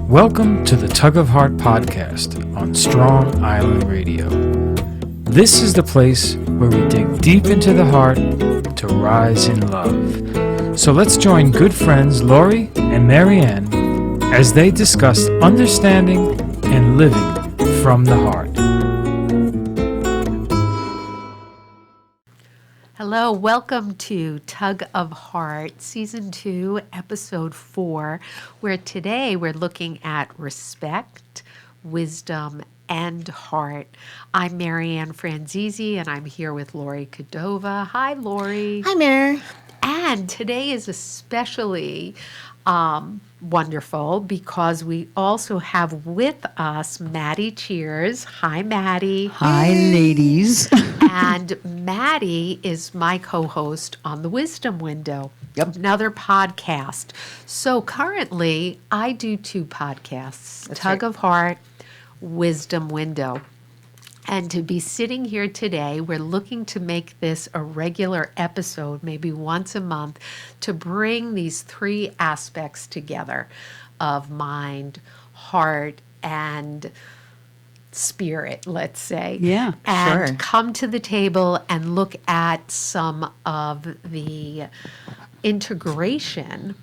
Welcome to the Tug of Heart podcast on Strong Island Radio. This is the place where we dig deep into the heart to rise in love. So let's join good friends Lori and Marianne as they discuss understanding and living from the heart. Hello, welcome to Tug of Heart, Season 2, Episode 4, where today we're looking at respect, wisdom, and heart. I'm Marianne Franzese, and I'm here with Lori Cordova. Hi, Lori. Hi, Mary. And today is especially wonderful because we also have with us Maddie Cheers. Hi, Maddie. Hi, ladies. And Maddie is my co-host on The Wisdom Window, another podcast. So currently, I do two podcasts, Tug of Heart, Wisdom Window. And to be sitting here today, we're looking to make this a regular episode, maybe once a month, to bring these three aspects together of mind, heart, and spirit, let's say. Yeah, and sure. Come to the table and look at some of the integration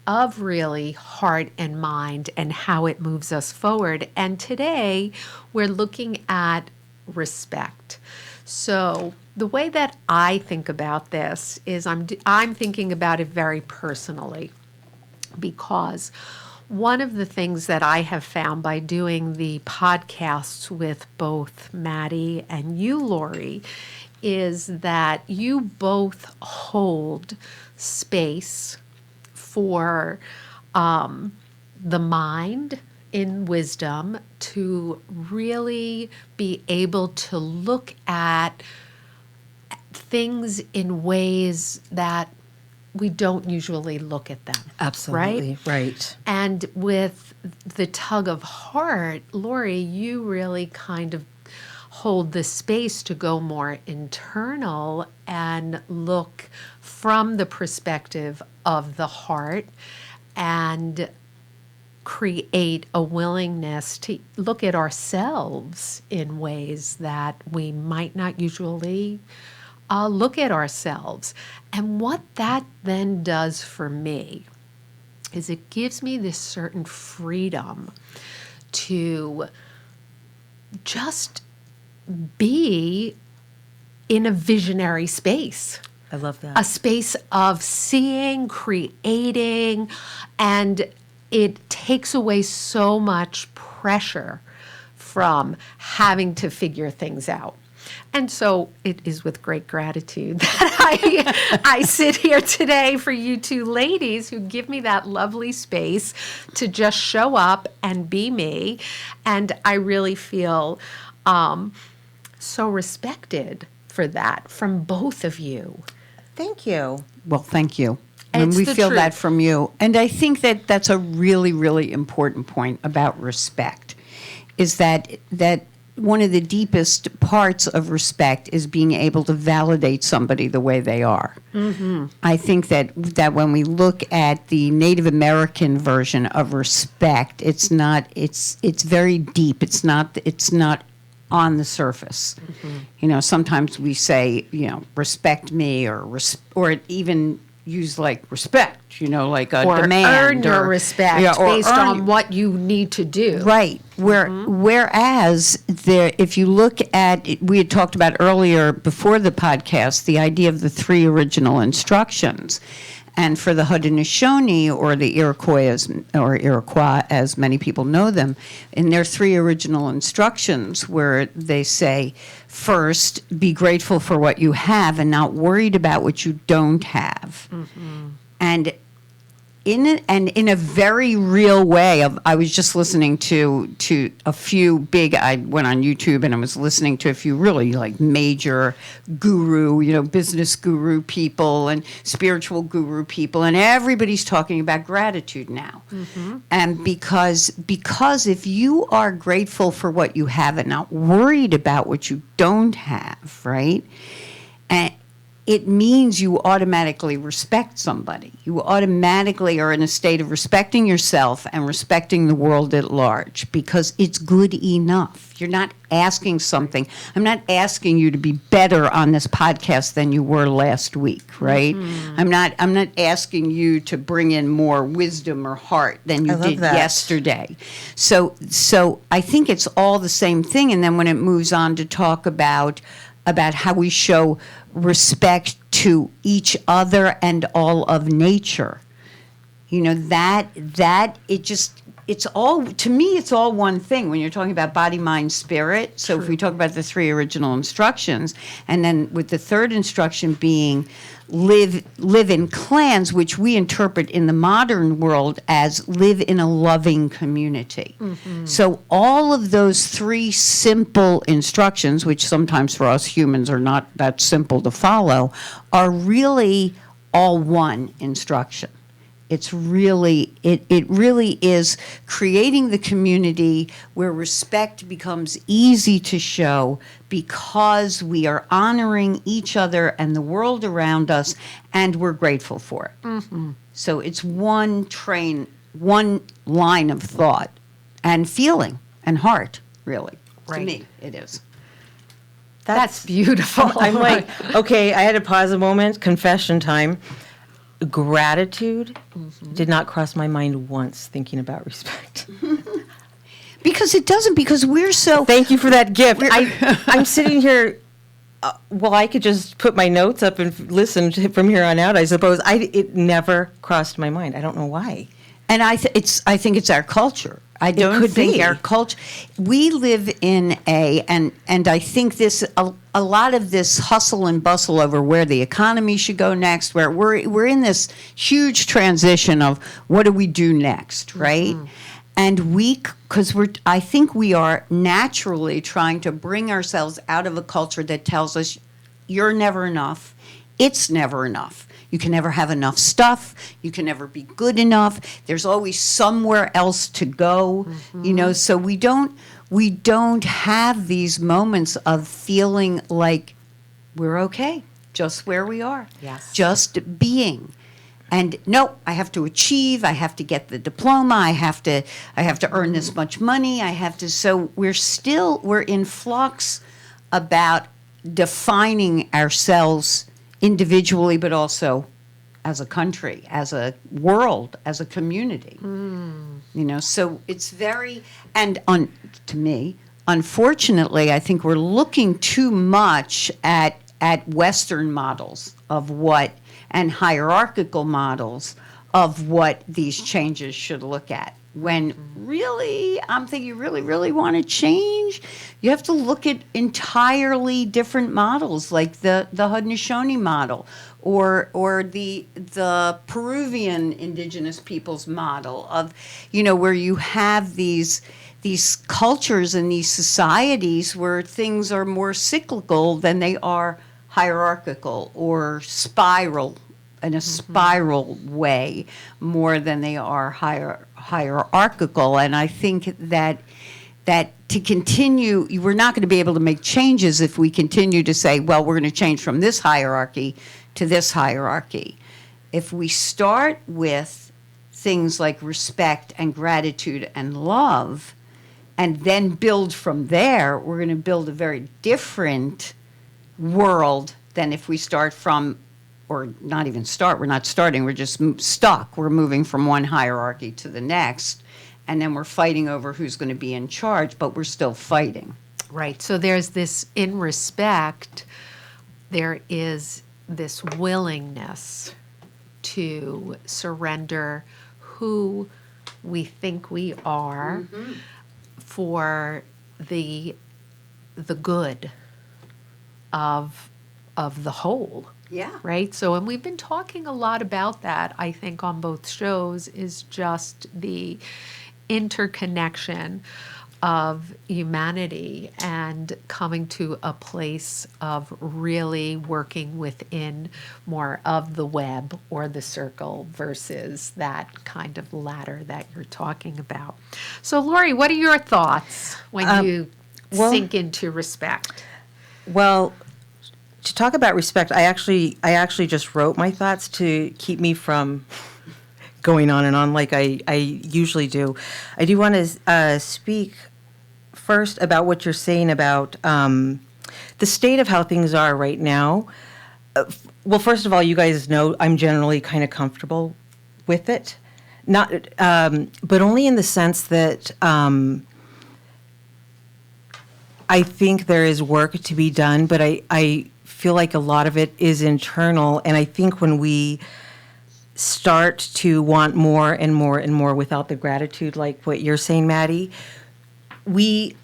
of really heart and mind and how it moves us forward. And today we're looking at respect. So the way that I think about this is I'm thinking about it very personally, because one of the things that I have found by doing the podcasts with both Maddie and you, Lori, is that you both hold space for the mind in wisdom to really be able to look at things in ways that we don't usually look at them. Absolutely, right. And with the tug of heart, Lori, you really kind of hold the space to go more internal and look from the perspective of the heart and create a willingness to look at ourselves in ways that we might not usually look at ourselves. And what that then does for me is it gives me this certain freedom to just be in a visionary space. I love that. A space of seeing, creating, and it takes away so much pressure from having to figure things out. And so it is with great gratitude that I sit here today for you two ladies who give me that lovely space to just show up and be me. And I really feel so respected for that from both of you. Thank you. Well, thank you. And It's we the feel truth. that from you. And I think that that's a really, really important point about respect, is that one of the deepest parts of respect is being able to validate somebody the way they are. Mm-hmm. I think that when we look at the Native American version of respect, it's very deep. It's not on the surface. Mm-hmm. You know, sometimes we say, respect me, or even use like respect, like a Or demand. earn your respect based on what you need to do. Right. Whereas if you look at, we had talked about earlier before the podcast, the idea of the three original instructions. And for the Haudenosaunee, or the Iroquois, as many people know them, in their three original instructions, where they say, first, be grateful for what you have and not worried about what you don't have. Mm-hmm. And in a very real way, I was just listening to a few I went on YouTube and I was listening to a few really like major business guru people and spiritual guru people, and everybody's talking about gratitude now. Mm-hmm. And because if you are grateful for what you have and not worried about what you don't have, right? And it means you automatically respect somebody. You automatically are in a state of respecting yourself and respecting the world at large because it's good enough. You're not asking something. I'm not asking you to be better on this podcast than you were last week, right? I'm not asking you to bring in more wisdom or heart than you did yesterday. So I think it's all the same thing. And then when it moves on to talk about how we show respect to each other and all of nature. That it's all, to me, it's all one thing when you're talking about body, mind, spirit. So if we talk about the 3 original instructions, and then with the third instruction being live in clans, which we interpret in the modern world as live in a loving community. So all of those 3 simple instructions, which sometimes for us humans are not that simple to follow, are really all one instruction. It's really, it really is creating the community where respect becomes easy to show because we are honoring each other and the world around us, and we're grateful for it. So it's one line of thought and feeling and heart, really. Right. To me, it is. That's beautiful. I'm like, okay, I had to pause a moment, confession time. Gratitude did not cross my mind once thinking about respect. Because it doesn't, because we're so... Thank you for that gift. I'm sitting here, I could just put my notes up and listen from here on out, I suppose. It never crossed my mind. I don't know why. And I think it's our culture. I don't think our culture. We live in and I think a lot of this hustle and bustle over where the economy should go next, where we're in this huge transition of what do we do next, right? And I think we are naturally trying to bring ourselves out of a culture that tells us you're never enough, it's never enough. You can never have enough stuff. You can never be good enough. There's always somewhere else to go, so we don't have these moments of feeling like we're okay, just where we are. Yes. Just being. And no, I have to achieve, I have to get the diploma, I have to earn this much money, so we're in flux about defining ourselves individually, but also as a country, as a world, as a community. So it's very, to me, unfortunately, I think we're looking too much at Western models of and hierarchical models of what these changes should look at. When really, I'm thinking you really want to change, you have to look at entirely different models, like the Haudenosaunee model, or the Peruvian indigenous peoples model of, where you have these cultures and these societies where things are more cyclical than they are hierarchical or spiral in a spiral way more than they are hierarchical. And I think that to continue, we're not going to be able to make changes if we continue to say, well, we're going to change from this hierarchy to this hierarchy. If we start with things like respect and gratitude and love, and then build from there, we're going to build a very different world than if we start from, or not even start, we're not starting, we're just stuck. We're moving from one hierarchy to the next, and then we're fighting over who's going to be in charge, but we're still fighting. Right. So there's this, in respect, there is this willingness to surrender who we think we are for the good of the whole. Yeah. Right? So, and we've been talking a lot about that, I think, on both shows, is just the interconnection of humanity and coming to a place of really working within more of the web or the circle versus that kind of ladder that you're talking about. So, Lori, what are your thoughts when you sink into respect? Well, to talk about respect, I actually just wrote my thoughts to keep me from going on and on like I usually do. I do want to speak first about what you're saying about the state of how things are right now. Well, first of all, you guys know I'm generally kind of comfortable with it, not, but only in the sense that I think there is work to be done, but I feel like a lot of it is internal, and I think when we start to want more and more and more without the gratitude, like what you're saying, Maddie, we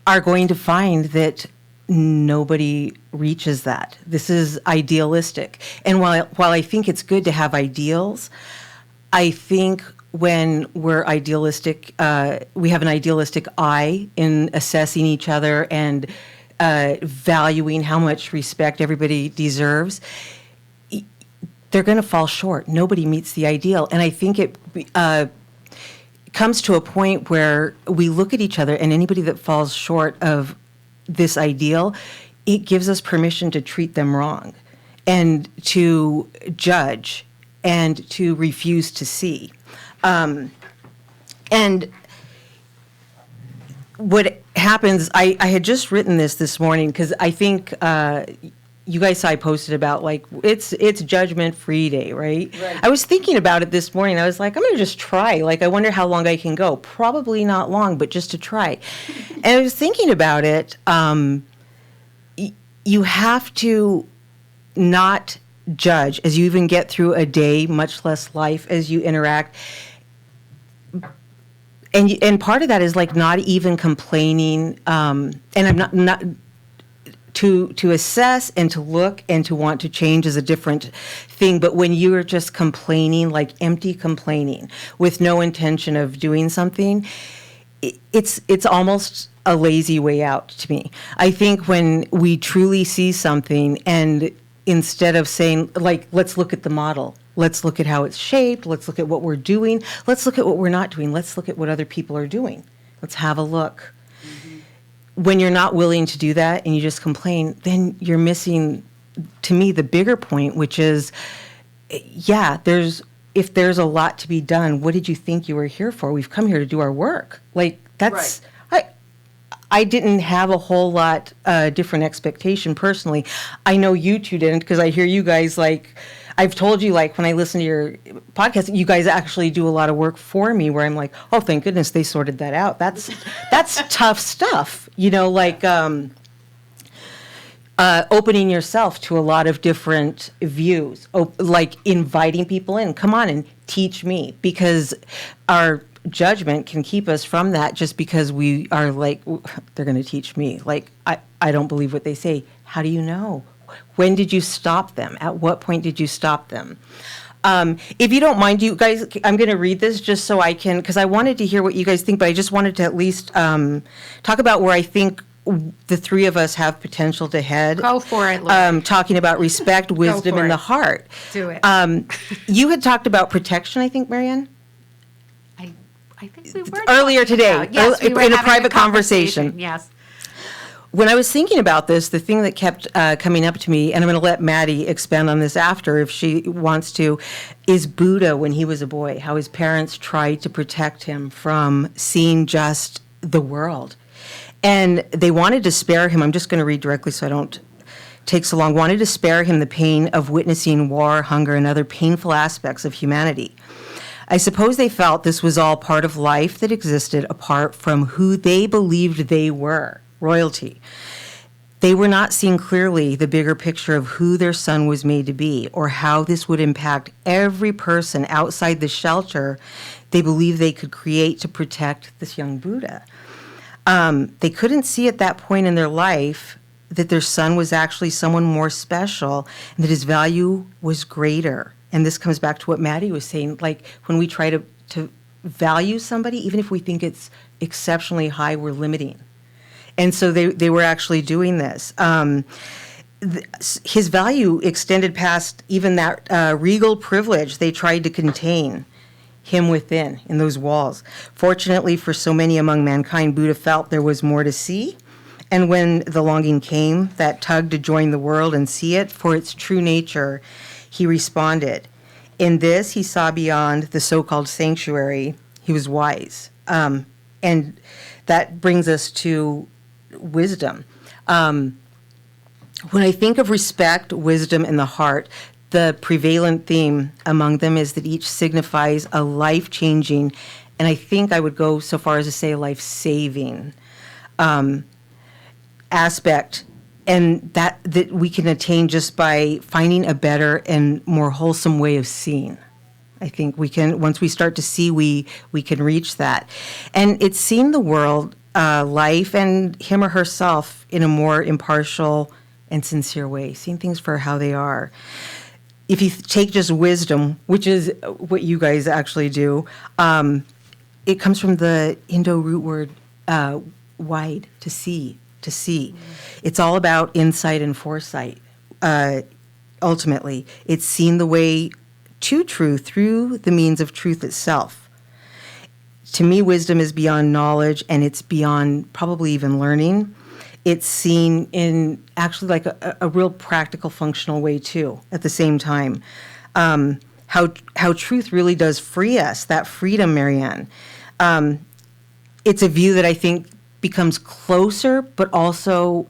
are going to find that nobody reaches that. This is idealistic. And while I think it's good to have ideals, I think when we're idealistic, we have an idealistic eye in assessing each other and valuing how much respect everybody deserves, they're going to fall short. Nobody meets the ideal. And I think it comes to a point where we look at each other, and anybody that falls short of this ideal, it gives us permission to treat them wrong and to judge and to refuse to see. And what happens, I had just written this morning because I think you guys saw I posted about like it's Judgment Free Day, right? I was thinking about it this morning. I was like, I'm going to just try. Like, I wonder how long I can go. Probably not long, but just to try. And I was thinking about it. You have to not judge as you even get through a day, much less life as you interact. And part of that is like not even complaining. And I'm not to assess and to look and to want to change is a different thing. But when you are just complaining, like empty complaining, with no intention of doing something, it's almost a lazy way out to me. I think when we truly see something, and instead of saying, like, let's look at the model, let's look at how it's shaped, let's look at what we're doing, let's look at what we're not doing, let's look at what other people are doing, let's have a look. When you're not willing to do that and you just complain, then you're missing, to me, the bigger point, which is, yeah, if there's a lot to be done, what did you think you were here for? We've come here to do our work. Like, that's, right. I didn't have a whole lot different expectation personally. I know you two didn't, because I hear you guys, like, I've told you, like, when I listen to your podcast, you guys actually do a lot of work for me where I'm like, oh, thank goodness they sorted that out. That's tough stuff, you know, like opening yourself to a lot of different views, like inviting people in, come on and teach me, because our judgment can keep us from that just because we are like, they're going to teach me. Like, I don't believe what they say. How do you know? When did you stop them? At what point did you stop them? If you don't mind, you guys, I'm going to read this just so I can, because I wanted to hear what you guys think, but I just wanted to at least talk about where I think the three of us have potential to head. Go for it, Lori. Talking about respect, wisdom, for and it. the heart. Do it. You had talked about protection, I think, Marianne? I think we were Earlier talking today, about- yes, we were in a having private conversation. Yes. When I was thinking about this, the thing that kept coming up to me, and I'm going to let Maddie expand on this after if she wants to, is Buddha when he was a boy, how his parents tried to protect him from seeing just the world. And they wanted to spare him, I'm just going to read directly so I don't take so long, wanted to spare him the pain of witnessing war, hunger, and other painful aspects of humanity. I suppose they felt this was all part of life that existed apart from who they believed they were. Royalty. They were not seeing clearly the bigger picture of who their son was made to be or how this would impact every person outside the shelter they believed they could create to protect this young Buddha. They couldn't see at that point in their life that their son was actually someone more special and that his value was greater. And this comes back to what Maddie was saying, like when we try to value somebody, even if we think it's exceptionally high, we're limiting. And so they were actually doing this. His value extended past even that regal privilege they tried to contain him within in those walls. Fortunately for so many among mankind, Buddha felt there was more to see And when the longing came, that tug to join the world and see it for its true nature, he responded. In this, he saw beyond the so-called sanctuary. He was wise. And that brings us to wisdom. When I think of respect, wisdom, and the heart, the prevalent theme among them is that each signifies a life-changing, and I think I would go so far as to say life-saving aspect, and that we can attain just by finding a better and more wholesome way of seeing. I think we can, once we start to see, we can reach that. And it's seeing the world, life, and him or herself in a more impartial and sincere way, seeing things for how they are. If you take just wisdom, which is what you guys actually do, it comes from the Indo root word wide, to see, to see. It's all about insight and foresight, ultimately. It's seeing the way to truth through the means of truth itself. To me, wisdom is beyond knowledge, and it's beyond probably even learning. It's seen in actually like a real practical, functional way too, at the same time. How truth really does free us, that freedom, Marianne. It's a view that I think becomes closer, but also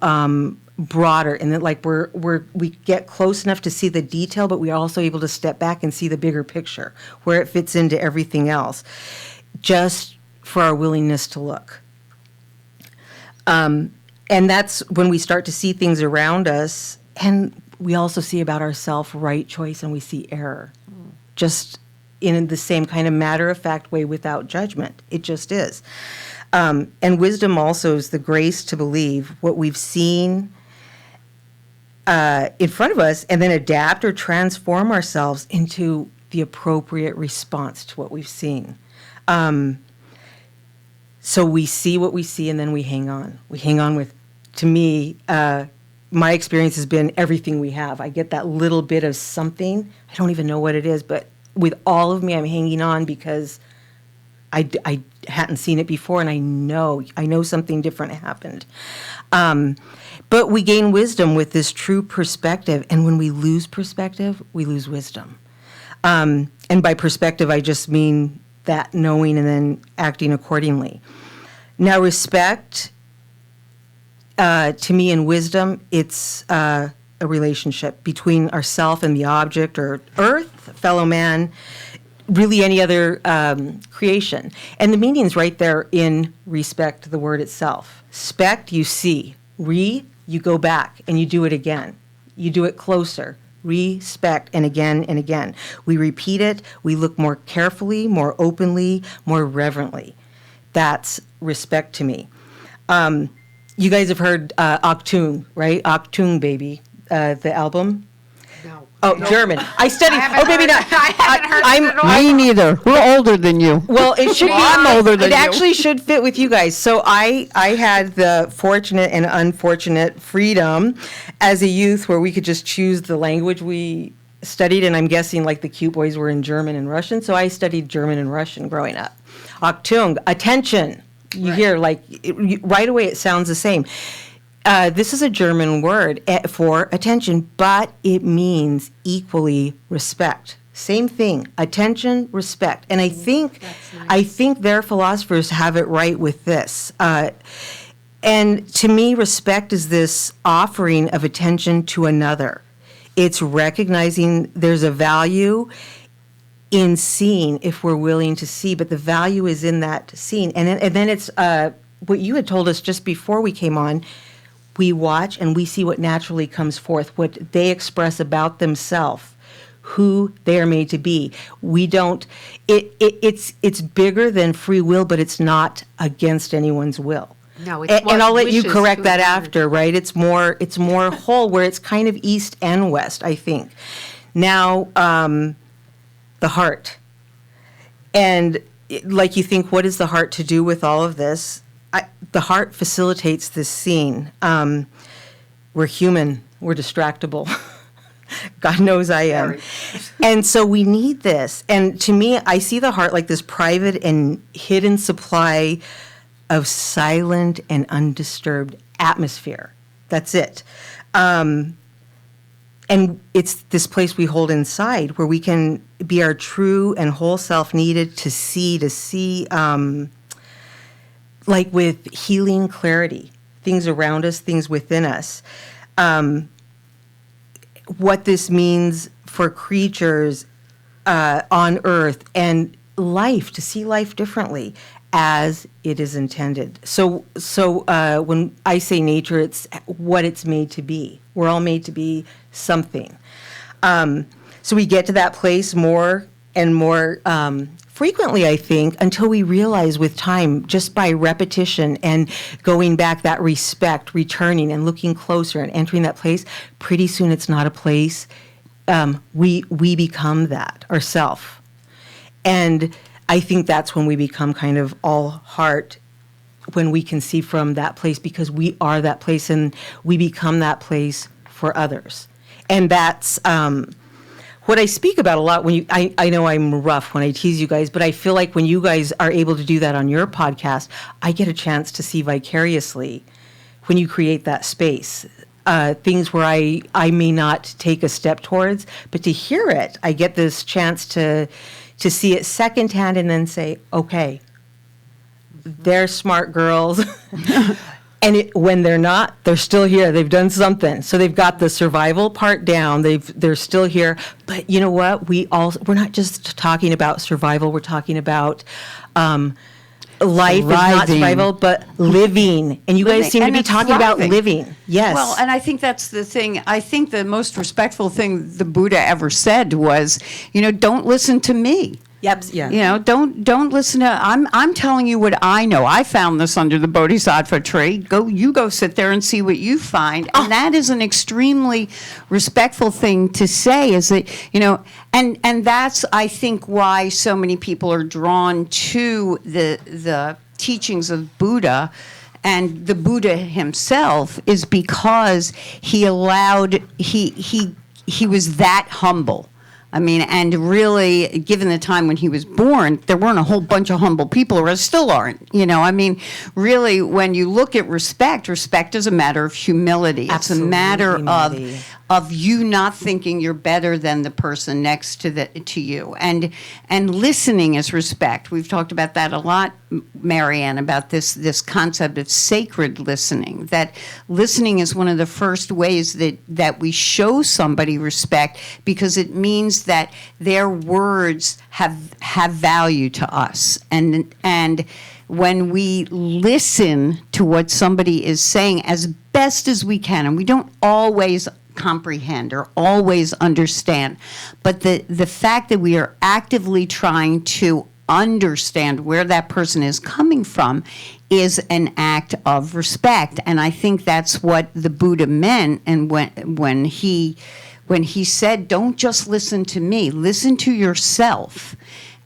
broader, and that like we get close enough to see the detail, but we are also able to step back and see the bigger picture, where it fits into everything else, just for our willingness to look. And that's when we start to see things around us, and we also see about ourselves right choice, and we see error, just in the same kind of matter-of-fact way without judgment. It just is. And wisdom also is the grace to believe what we've seen in front of us, and then adapt or transform ourselves into the appropriate response to what we've seen. So we see what we see, and then we hang on. We hang on with, to me, my experience has been everything we have. I get that little bit of something. I don't even know what it is, but with all of me, I'm hanging on because I hadn't seen it before, and I know something different happened. But we gain wisdom with this true perspective, and when we lose perspective, we lose wisdom. And by perspective, I just mean that knowing and then acting accordingly. Now, respect, to me, and wisdom, it's a relationship between ourself and the object or earth, fellow man, really any other creation. And the meaning's right there in respect, the word itself. Spect, you see. You go back and you do it again. You do it closer. Respect, and again and again. We repeat it. We look more carefully, more openly, more reverently. That's respect to me. You guys have heard Achtung, right? Achtung, baby, the album. No. Oh, German. I studied. haven't Maybe heard not. it. I haven't heard it at all. Me neither. We're older than you. Well, it should be. I'm older than it you. actually should fit with you guys. So I had the fortunate and unfortunate freedom as a youth where we could just choose the language we studied, and I'm guessing like the cute boys were in German and Russian, so I studied German and Russian growing up. Achtung, attention. You hear like right away it sounds the same. This is a German word for attention, but it means equally respect. Same thing, attention, respect. And I think their philosophers have it right with this. And to me, respect is this offering of attention to another. It's recognizing there's a value in seeing if we're willing to see, but the value is in that seeing. And then it's what you had told us just before we came on. We watch and we see what naturally comes forth, what they express about themselves, who they are made to be. We don't. It's bigger than free will, but it's not against anyone's will. No, it's And I'll what let you wishes correct to that occur. after, right? It's more whole, where it's kind of east and west, I think. Now, the heart. And like you think, what is the heart to do with all of this? The heart facilitates this scene. We're human. We're distractible. God knows I am. And so we need this. And to me, I see the heart like this private and hidden supply of silent and undisturbed atmosphere. That's it. And it's this place we hold inside where we can be our true and whole self, needed to see like with healing clarity, things around us, things within us. What this means for creatures on Earth and life, to see life differently as it is intended. So when I say nature, it's what it's made to be. We're all made to be something. So we get to that place more and more frequently, I think, until we realize with time, just by repetition and going back, that respect, returning and looking closer and entering that place, pretty soon it's not a place. We become that ourselves. And I think that's when we become kind of all heart, when we can see from that place, because we are that place and we become that place for others. And that's what I speak about a lot when I know I'm rough when I tease you guys, but I feel like when you guys are able to do that on your podcast, I get a chance to see vicariously when you create that space. Things where I may not take a step towards, but to hear it, I get this chance to see it secondhand and then say, okay, they're smart girls. And when they're not, they're still here. They've done something. So they've got the survival part down. They're still here. But you know what? We're not just talking about survival. We're talking about life is not survival, but living. And you guys seem to be talking about living. Yes. Well, and I think that's the thing. I think the most respectful thing the Buddha ever said was, don't listen to me. Yep. Yeah. Don't listen to. I'm telling you what I know. I found this under the Bodhisattva tree. You go sit there and see what you find. And that is an extremely respectful thing to say. Is that and that's, I think, why so many people are drawn to the teachings of Buddha. And the Buddha himself is because he was that humble. I mean, and really, given the time when he was born, there weren't a whole bunch of humble people, or still aren't. I mean, really, when you look at respect is a matter of humility. Absolutely. It's a matter of you not thinking you're better than the person next to you. And listening is respect. We've talked about that a lot, Marianne, about this concept of sacred listening, that listening is one of the first ways that we show somebody respect, because it means that their words have value to us. And when we listen to what somebody is saying as best as we can, and we don't always comprehend or always understand, but the fact that we are actively trying to understand where that person is coming from is an act of respect. And I think that's what the Buddha meant. And when he said, don't just listen to me, listen to yourself.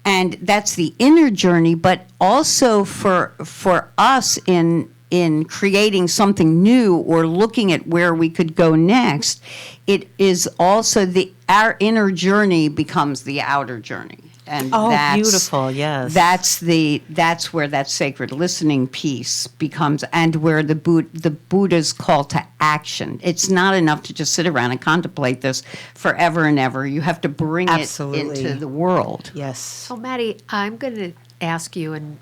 And that's the inner journey, but also for us in creating something new or looking at where we could go next, it is also our inner journey becomes the outer journey. And that's beautiful, yes. That's where that sacred listening piece becomes, and where the Buddha's call to action. It's not enough to just sit around and contemplate this forever and ever. You have to bring Absolutely. it into the world. Yes. So, Maddie, I'm going to ask you, and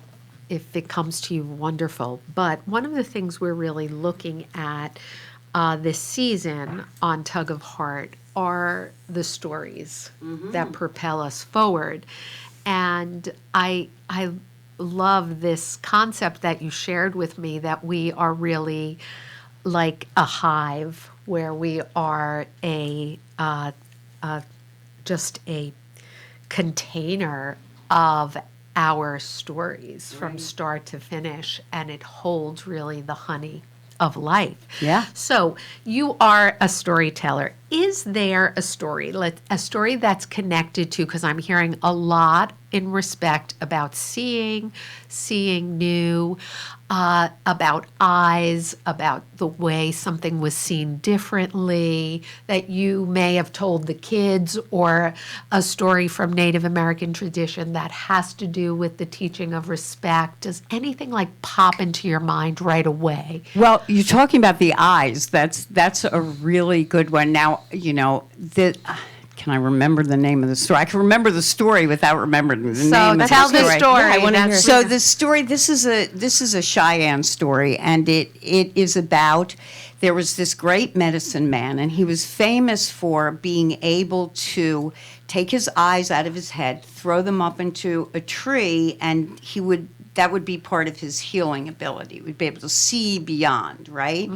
if it comes to you, wonderful. But one of the things we're really looking at this season on Tug of Heart are the stories that propel us forward. And I love this concept that you shared with me, that we are really like a hive, where we are just a container of our stories from start to finish, and it holds really the honey of life. Yeah. So you are a storyteller. Is there a story that's connected to, because I'm hearing a lot in respect about seeing new, about eyes, about the way something was seen differently, that you may have told the kids, or a story from Native American tradition that has to do with the teaching of respect. Does anything like pop into your mind right away? Well, you're talking about the eyes. That's a really good one. Now, can I remember the name of the story? I can remember the story without remembering the name of the tell story. the story. Yeah, I wanna hear it. So the story, this is a Cheyenne story, and it is about, there was this great medicine man, and he was famous for being able to take his eyes out of his head, throw them up into a tree, and that would be part of his healing ability. He would be able to see beyond, right?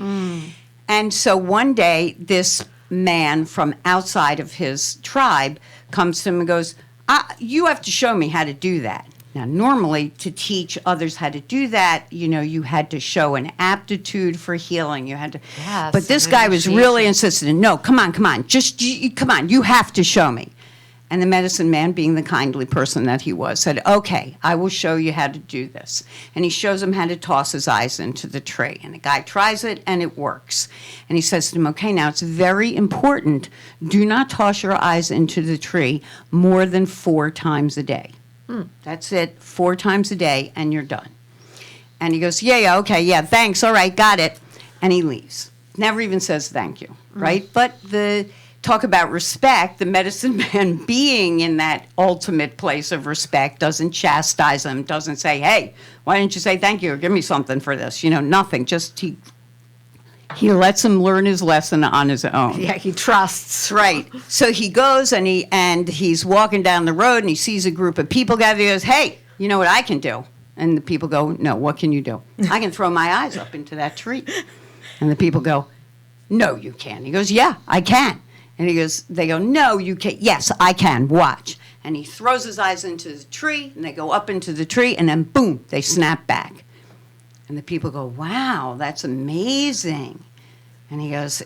And so one day, this man from outside of his tribe comes to him and goes, you have to show me how to do that. Now, normally, to teach others how to do that, you had to show an aptitude for healing. You had to, Yes, but this an guy was really initiation. insistent. No, come on, come on, you have to show me. And the medicine man, being the kindly person that he was, said, okay, I will show you how to do this. And he shows him how to toss his eyes into the tree. And the guy tries it, and it works. And he says to him, okay, now it's very important. Do not toss your eyes into the tree more than 4 times a day. That's it, 4 times a day, and you're done. And he goes, yeah, okay, yeah, thanks, all right, got it. And he leaves. Never even says thank you, right? But talk about respect, the medicine man, being in that ultimate place of respect, doesn't chastise him, doesn't say, hey, why didn't you say thank you or give me something for this? Nothing. Just he lets him learn his lesson on his own. Yeah, he trusts. Right. So he goes and he's walking down the road and he sees a group of people gathered. He goes, hey, you know what I can do? And the people go, no, what can you do? I can throw my eyes up into that tree. And the people go, no, you can't. He goes, yeah, I can. And they go, no, you can't. Yes, I can. Watch. And he throws his eyes into the tree, and they go up into the tree, and then boom, they snap back. And the people go, wow, that's amazing. And he goes,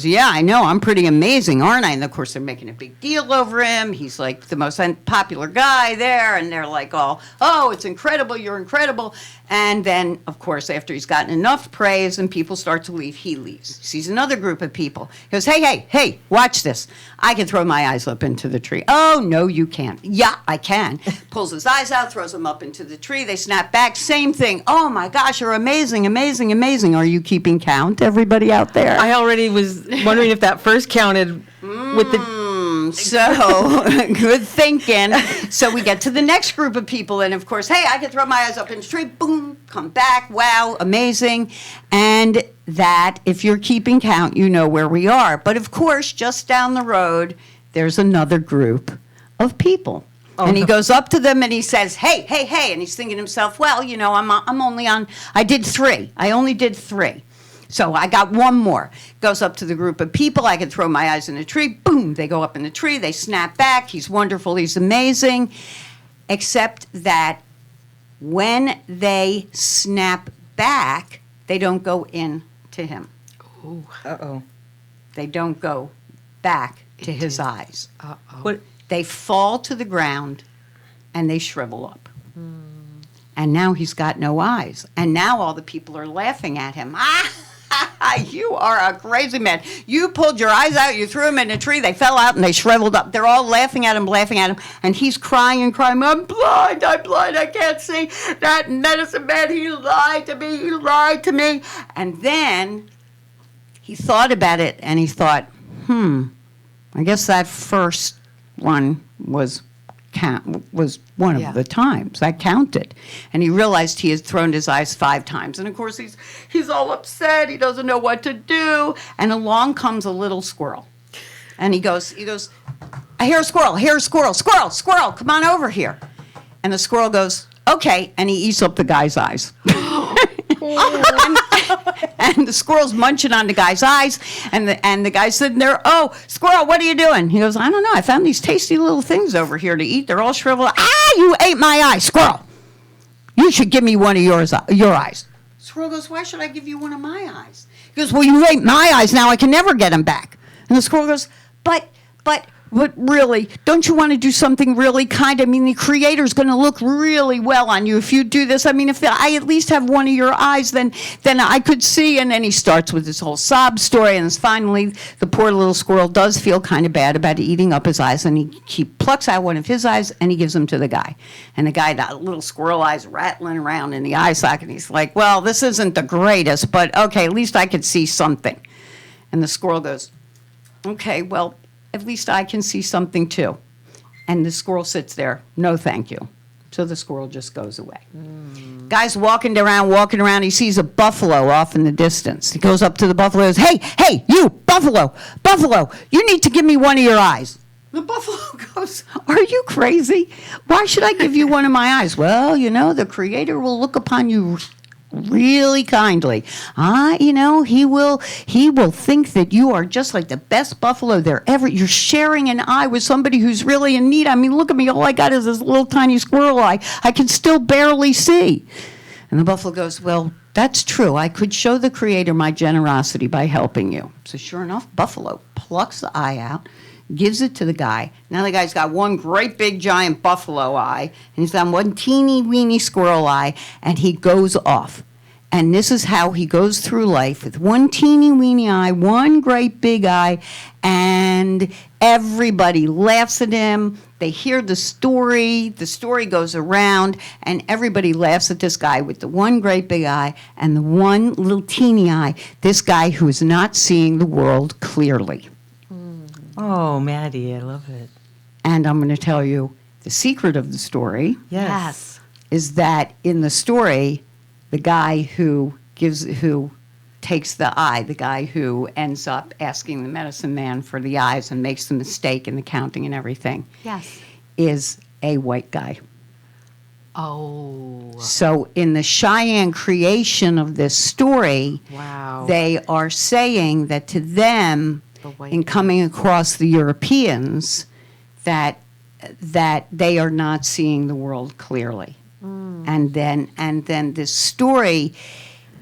yeah, I know, I'm pretty amazing, aren't I? And of course, they're making a big deal over him. He's like the most popular guy there, and they're like all, oh, it's incredible, you're incredible. And then, of course, after he's gotten enough praise and people start to leave, he leaves. He sees another group of people. He goes, hey, watch this. I can throw my eyes up into the tree. Oh, no, you can't. Yeah, I can. Pulls his eyes out, throws them up into the tree. They snap back. Same thing. Oh, my gosh, you're amazing, amazing, amazing. Are you keeping count, everybody out there? I already was wondering if that first counted with the. So, good thinking. So we get to the next group of people, and of course, hey, I can throw my eyes up in the tree, boom, come back, wow, amazing. And that, if you're keeping count, you know where we are. But of course, just down the road, there's another group of people. Oh, and he no. goes up to them and he says, hey, and he's thinking to himself, well, I did 3. I only did 3. So I got one more. Goes up to the group of people. I can throw my eyes in a tree. Boom, they go up in the tree. They snap back. He's wonderful. He's amazing. Except that when they snap back, they don't go in to him. Uh-oh. They don't go back to his eyes. What? They fall to the ground and they shrivel up. And now he's got no eyes. And now all the people are laughing at him. You are a crazy man. You pulled your eyes out, you threw them in a tree, they fell out and they shriveled up. They're all laughing at him, and he's crying and crying, I'm blind, I can't see. That medicine man, he lied to me. And then he thought about it and he thought, I guess that first one was one Yeah. of the times. I counted. And he realized he had thrown his eyes 5 times. And of course, he's all upset. He doesn't know what to do. And along comes a little squirrel. And he goes, I hear a squirrel, come on over here. And the squirrel goes, okay. And he eats up the guy's eyes. And the squirrel's munching on the guy's eyes, and the guy's sitting there, oh, squirrel, what are you doing? He goes, I don't know, I found these tasty little things over here to eat. They're all shriveled. You ate my eye, squirrel. You should give me one of your eyes. Squirrel goes, why should I give you one of my eyes? He goes, well, you ate my eyes, now I can never get them back. And the squirrel goes, but but really, don't you want to do something really kind? I mean, the creator's going to look really well on you if you do this. I mean, if I at least have one of your eyes, then I could see. And then he starts with this whole sob story, and finally, the poor little squirrel does feel kind of bad about eating up his eyes, and he plucks out one of his eyes, and he gives them to the guy. And the guy, that little squirrel eyes rattling around in the eye socket, and he's like, well, this isn't the greatest, but okay, at least I could see something. And the squirrel goes, okay, well, at least I can see something too. And the squirrel sits there, no thank you. So the squirrel just goes away. Guy's walking around, he sees a buffalo off in the distance. He goes up to the buffalo and goes, hey, you, buffalo, you need to give me one of your eyes. The buffalo goes, are you crazy? Why should I give you one of my eyes? Well, the Creator will look upon you really kindly. He will think that you are just like the best buffalo there ever. You're sharing an eye with somebody who's really in need. I mean, look at me. All I got is this little tiny squirrel eye. I can still barely see. And the buffalo goes, well, that's true. I could show the Creator my generosity by helping you. So sure enough, buffalo plucks the eye out, gives it to the guy. Now the guy's got one great big giant buffalo eye, and he's got one teeny weeny squirrel eye, and he goes off. And this is how he goes through life, with one teeny weeny eye, one great big eye, and everybody laughs at him. They hear the story goes around, and everybody laughs at this guy with the one great big eye and the one little teeny eye, this guy who is not seeing the world clearly. Oh, Maddie, I love it. And I'm going to tell you the secret of the story Yes. is that in the story, the guy who takes the eye, the guy who ends up asking the medicine man for the eyes and makes the mistake in the counting and everything, Yes. is a white guy. Oh. So in the Cheyenne creation of this story, Wow. they are saying that to them, The white in coming across the Europeans, that they are not seeing the world clearly. And then this story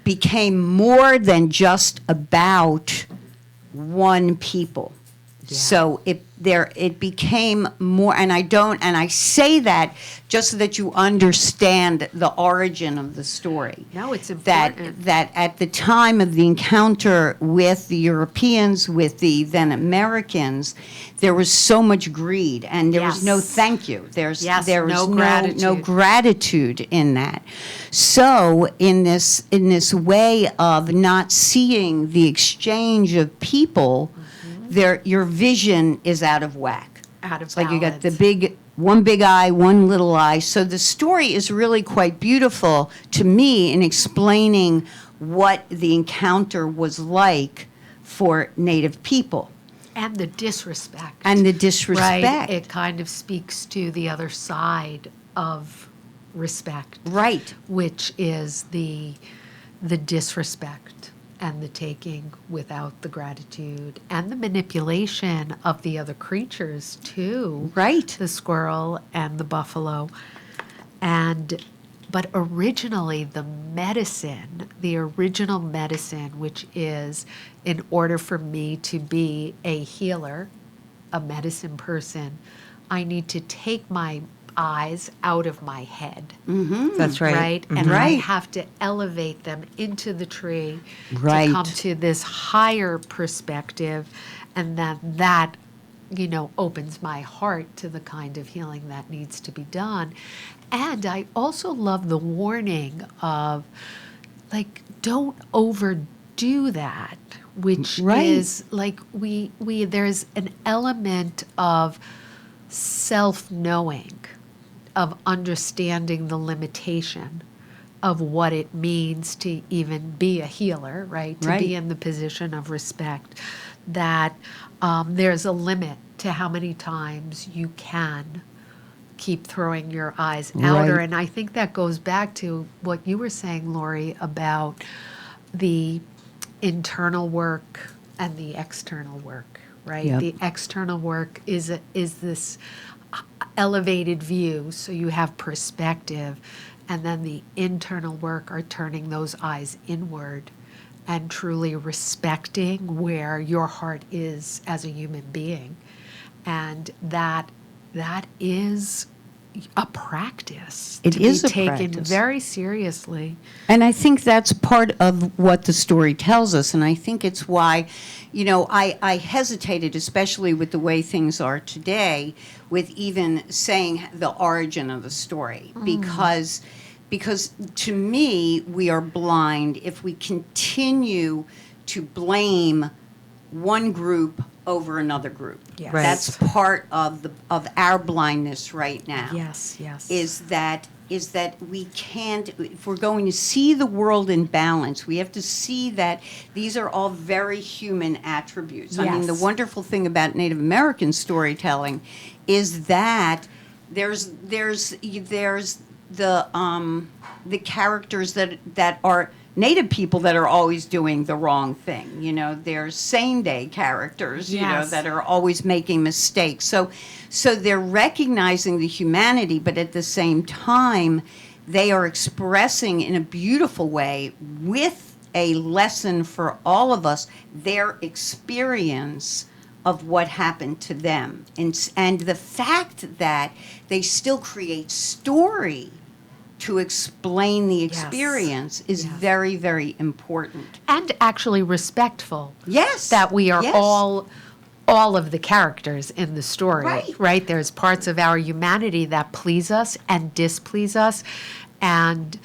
became more than just about one people. Yeah. So it became more, and I say that just so that you understand the origin of the story. No, it's important. That at the time of the encounter with the Europeans, with the then Americans, there was so much greed, and there was no Yes. thank you. There was no no gratitude. gratitude in that. So in this way of not seeing the exchange of people, your vision is out of whack. Out of It's like you got balance. one big eye, one little eye. So the story is really quite beautiful to me in explaining what the encounter was like for Native people. And the disrespect. And the disrespect. Right. It kind of speaks to the other side of respect. Right. Which is the disrespect and the taking without the gratitude and the manipulation of the other creatures too. Right. The squirrel and the buffalo. But originally the original medicine, which is in order for me to be a healer, a medicine person, I need to take my eyes out of my head. That's right. Right? And I Right. have to elevate them into the tree Right. to come to this higher perspective, and that opens my heart to the kind of healing that needs to be done. And I also love the warning of, don't overdo that, which Right. is we there's an element of self-knowing, of understanding the limitation of what it means to even be a healer, right? To Right. be in the position of respect, that there's a limit to how many times you can keep throwing your eyes outer. Right. And I think that goes back to what you were saying, Lori, about the internal work and the external work, right? Yep. The external work is this elevated view, so you have perspective, and then the internal work are turning those eyes inward and truly respecting where your heart is as a human being, And that is a practice. It to is be a taken practice. very seriously. And I think that's part of what the story tells us. And I think it's why, I hesitated, especially with the way things are today, with even saying the origin of the story. Because to me, we are blind if we continue to blame one group over another group. Yes. Right. That's part of our blindness right now. Yes, yes. Is that we can't, if we're going to see the world in balance, we have to see that these are all very human attributes. I mean, the Yes. wonderful thing about Native American storytelling is that there's the characters that are Native people that are always doing the wrong thing. There's same-day characters, Yes. that are always making mistakes. So they're recognizing the humanity, but at the same time, they are expressing in a beautiful way, with a lesson for all of us, their experience of what happened to them. And the fact that they still create story to explain the experience is Yes. very, very important. And actually respectful. Yes. That we are Yes. all of the characters in the story, Right. There's parts of our humanity that please us and displease us. And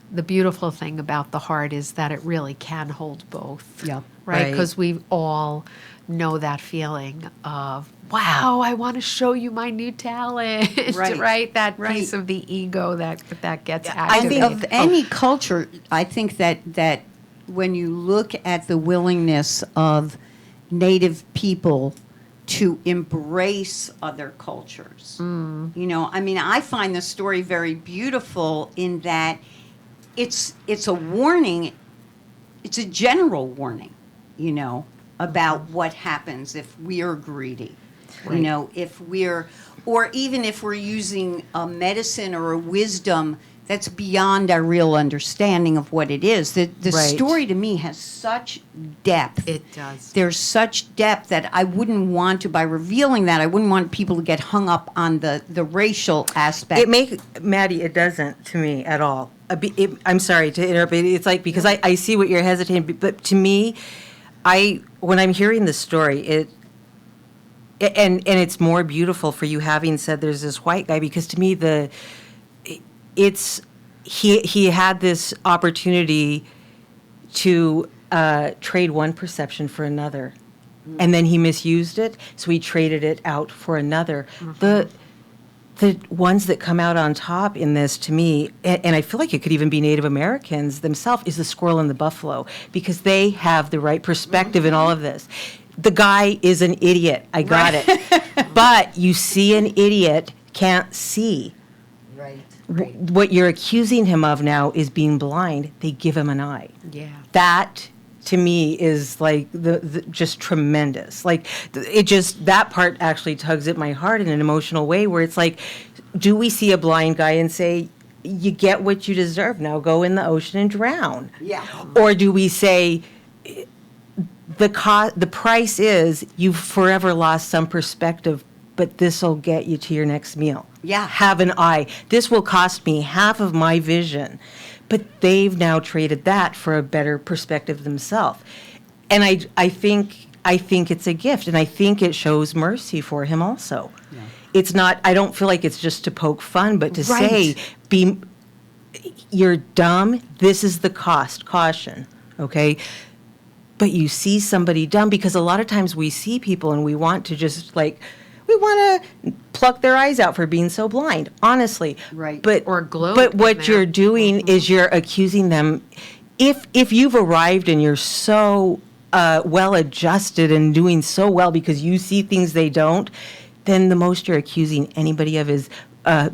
the beautiful thing about the heart is that it really can hold both. Yep. Right? Right. Because we all know that feeling of, wow, I want to show you my new talent, Right. That Right. piece of the ego that gets I activated. think of any culture, I think that when you look at the willingness of Native people to embrace other cultures, I find the story very beautiful in that it's a warning, it's a general warning, about what happens if we are greedy. If or even if we're using a medicine or a wisdom that's beyond our real understanding of what it is. The Right. story to me has such depth. It does. There's such depth that I wouldn't want to, by revealing that, I wouldn't want people to get hung up on the racial aspect. Maddie, it doesn't to me at all. I'm sorry to interrupt, but it's like, because I see what you're hesitating, but to me, when I'm hearing the story, and it's more beautiful for you having said there's this white guy, because to me he had this opportunity to trade one perception for another, and then he misused it, so he traded it out for another. The ones that come out on top in this, to me, and I feel like it could even be Native Americans themselves, is the squirrel and the buffalo, because they have the right perspective in all of this. The guy is an idiot. I got it. But you see an idiot can't see. Right. What you're accusing him of now is being blind. They give him an eye. Yeah. That, to me, is like the just tremendous. Like that part actually tugs at my heart in an emotional way, where it's like, do we see a blind guy and say, you get what you deserve, now go in the ocean and drown? Yeah. Or do we say, the price is you've forever lost some perspective, but this will get you to your next meal? Yeah. Have an eye. This will cost me half of my vision. But they've now traded that for a better perspective themselves. And I think it's a gift, and I think it shows mercy for him also. Yeah. It's not, I don't feel like it's just to poke fun, but to say, you're dumb, this is the cost, caution, okay? But you see somebody dumb, because a lot of times we see people and we want to just we want to pluck their eyes out for being so blind, honestly. Right. But, Or gloat but what at you're them. doing is you're accusing them. If you've arrived and you're so well adjusted and doing so well because you see things they don't, then the most you're accusing anybody of is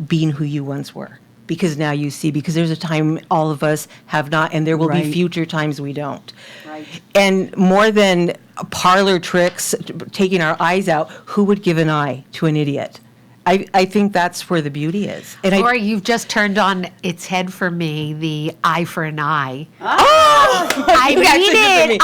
being who you once were. Because now you see, because there's a time all of us have not, and there will be Right. future times we don't. Right. And more than parlor tricks, taking our eyes out, who would give an eye to an idiot? I think that's where the beauty is. And Or you've just turned on its head for me, the eye for an eye. oh, I You actually did mean for me. it.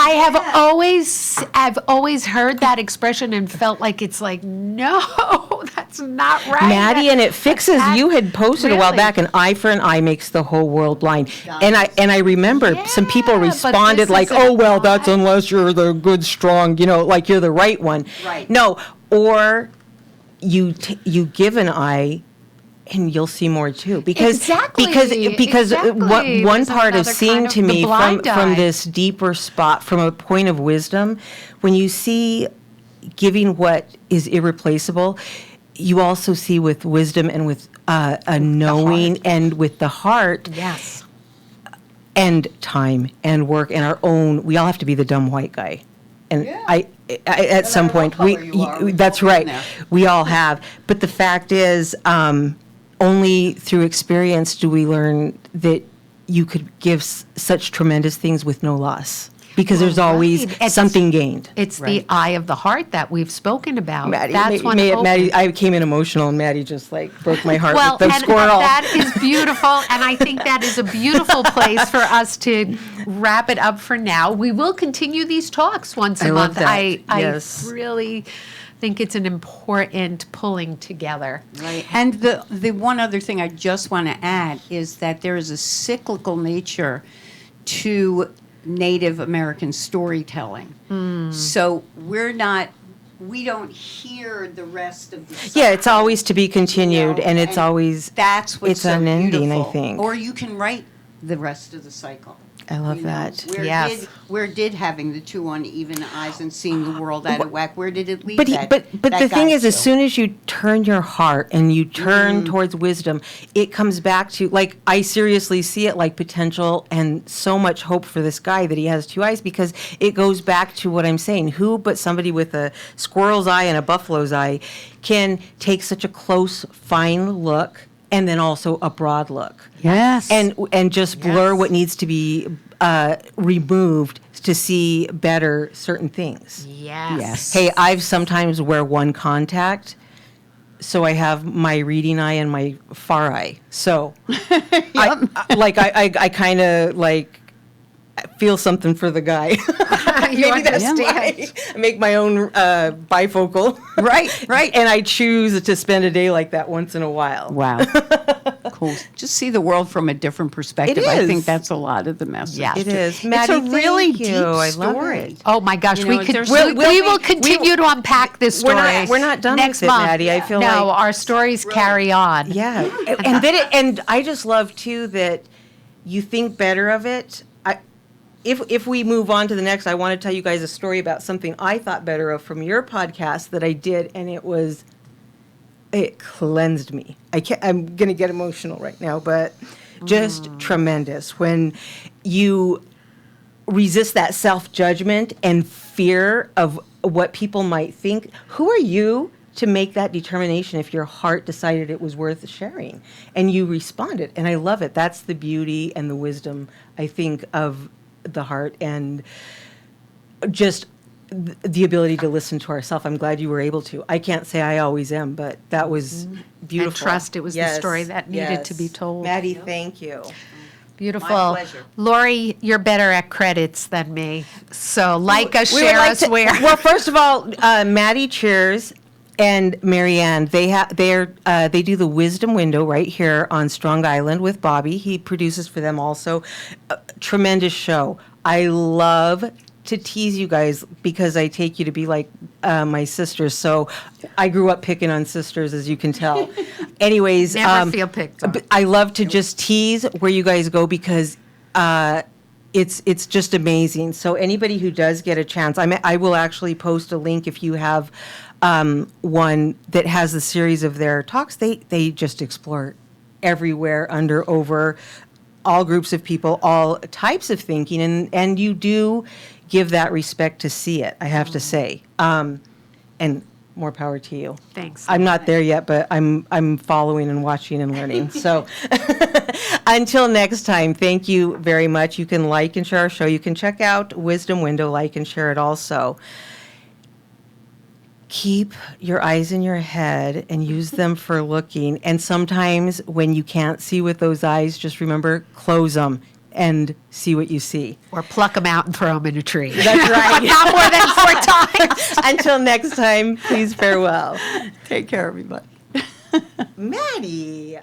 I've always heard that expression and felt like it's like, no, that's not right. Maddie, and it fixes. That- You had posted a while really? back, an eye for an eye makes the whole world blind. And I remember some people Yeah, but responded this like, is "Oh well, an that's eye." unless you're the good, strong, like you're the right one." Right. No, or you give an eye. And you'll see more too, because Exactly, because exactly. one There's part of another seeing kind of to the me blind from eye. this deeper spot, from a point of wisdom, when you see giving what is irreplaceable, you also see with wisdom and with a knowing and with the heart Yes. and time and work and our own. We all have to be the dumb white guy, and Yeah. I at some matter what point color you are, we've that's all been right. there. We all have, but the fact is, only through experience do we learn that you could give such tremendous things with no loss, because there's always right. It's- something gained. It's the eye of the heart that we've spoken about. Maddie, That's what Maddie, I came in emotional, and Maddie just like broke my heart Well, with the and squirrel. that is beautiful, and I think that is a beautiful place for us to wrap it up for now. We will continue these talks once a I love month. that. I Yes. really think it's an important pulling together. Right. And the one other thing I just want to add is that there is a cyclical nature to Native American storytelling. So we don't hear the rest of the Yeah, it's always to be continued, know, and it's always that's what's it's so unending, I beautiful. think. Or you can write the rest of the cycle. I love You know, that. Yes. Where did having the two uneven eyes and seeing the world out of whack, where did it lead But that? but that the thing guy is, as to? soon as you turn your heart and you turn towards wisdom, it comes back to, like, I seriously see it like potential and so much hope for this guy that he has two eyes, because it goes back to what I'm saying. Who but somebody with a squirrel's eye and a buffalo's eye can take such a close, fine look and then also a broad look? Yes. And just blur Yes. what needs to be removed to see better certain things. Yes. Hey, I've sometimes wear one contact, so I have my reading eye and my far eye. So, I kind of like feel something for the guy. You Maybe that's understand. why I make my own bifocal. Right. And I choose to spend a day like that once in a while. Wow. Cool. Just see the world from a different perspective. It I is. think that's a lot of the message. Yes. It is. It's Maddie, a really thank deep you. I love story. it. Oh my gosh, You know, we could there's- we We'll- will we- continue to unpack this We're story. not- we're not done next with it, month. Maddie. I feel no, like- our stories carry on. Yeah, and then and I just love too that you think better of it. If we move on to the next, I want to tell you guys a story about something I thought better of from your podcast that I did, and it cleansed me. I'm gonna get emotional right now, but just tremendous when you resist that self-judgment and fear of what people might think. Who are you to make that determination if your heart decided it was worth sharing and you responded? And I love it. That's the beauty and the wisdom, I think, of the heart, and just the ability to listen to ourselves. I'm glad you were able to. I can't say I always am, but that was beautiful. And trust it was the story that needed to be told. Maddie, thank you. Beautiful. My pleasure. Lori, you're better at credits than me. So like us, We would share like us, to- where. Well, first of all, Maddie Cheers and Marianne, they do the Wisdom Window right here on Strong Island with Bobby. He produces for them also. Tremendous show. I love to tease you guys because I take you to be like my sisters. So I grew up picking on sisters, as you can tell. Anyways, Never feel picked on. I love to just tease where you guys go, because it's just amazing. So anybody who does get a chance, I will actually post a link if you have one that has the series of their talks. They just explore everywhere, under, over, all groups of people, all types of thinking, and you do give that respect to see it, I have to say. And more power to you. Thanks. I'm not there yet, but I'm following and watching and learning. So until next time, thank you very much. You can like and share our show. You can check out Wisdom Window, like and share it also. Keep your eyes in your head and use them for looking. And sometimes when you can't see with those eyes, just remember, close them. and see what you see. Or pluck them out and throw them in a tree. That's right. Not more than 4 times. Until next time, please farewell. Take care, everybody. Maddie,